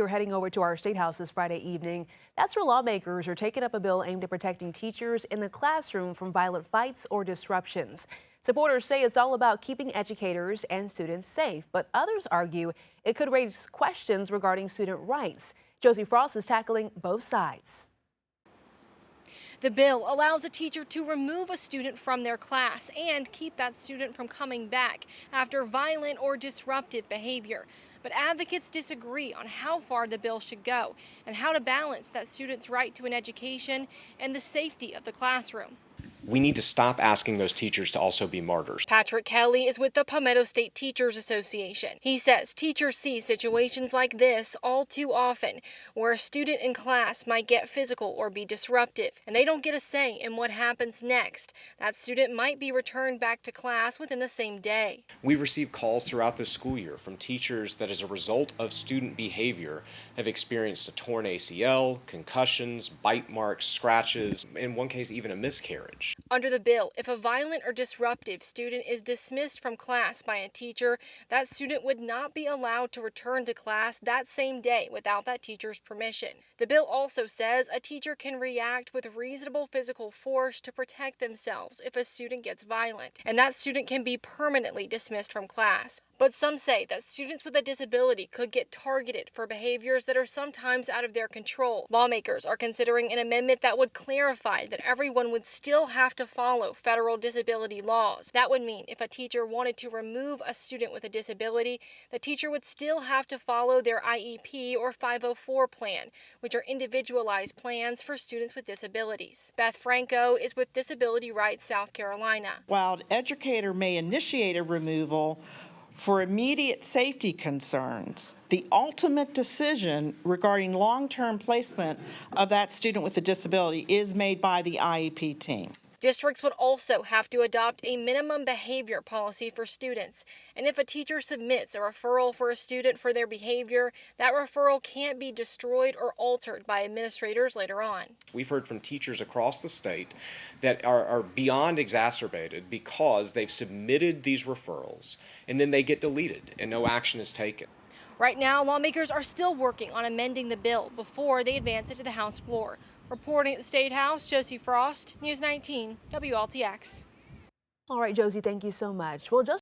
We're heading over to our state house this Friday evening. That's where lawmakers are taking up a bill aimed at protecting teachers in the classroom from violent fights or disruptions. Supporters say it's all about keeping educators and students safe, but others argue it could raise questions regarding student rights. Josie Frost is tackling both sides. The bill allows a teacher to remove a student from their class and keep that student from coming back after violent or disruptive behavior. But advocates disagree on how far the bill should go and how to balance that student's right to an education and the safety of the classroom. We need to stop asking those teachers to also be martyrs. Patrick Kelly is with the Palmetto State Teachers Association. He says teachers see situations like this all too often, where a student in class might get physical or be disruptive, and they don't get a say in what happens next. That student might be returned back to class within the same day. We receive calls throughout the school year from teachers that as a result of student behavior have experienced a torn ACL, concussions, bite marks, scratches, in one case even a miscarriage. Under the bill, if a violent or disruptive student is dismissed from class by a teacher, that student would not be allowed to return to class that same day without that teacher's permission. The bill also says a teacher can react with reasonable physical force to protect themselves if a student gets violent, and that student can be permanently dismissed from class. But some say that students with a disability could get targeted for behaviors that are sometimes out of their control. Lawmakers are considering an amendment that would clarify that everyone would still have to follow federal disability laws. That would mean if a teacher wanted to remove a student with a disability, the teacher would still have to follow their IEP or 504 plan, which are individualized plans for students with disabilities. Beth Franco is with Disability Rights South Carolina. While an educator may initiate a removal for immediate safety concerns, the ultimate decision regarding long-term placement of that student with a disability is made by the IEP team. Districts would also have to adopt a minimum behavior policy for students. And if a teacher submits a referral for a student for their behavior, that referral can't be destroyed or altered by administrators later on. We've heard from teachers across the state that are beyond exacerbated because they've submitted these referrals and then they get deleted and no action is taken. Right now, lawmakers are still working on amending the bill before they advance it to the House floor. Reporting at the State House, Josie Frost, News 19, WLTX. All right, Josie, thank you so much. Well, just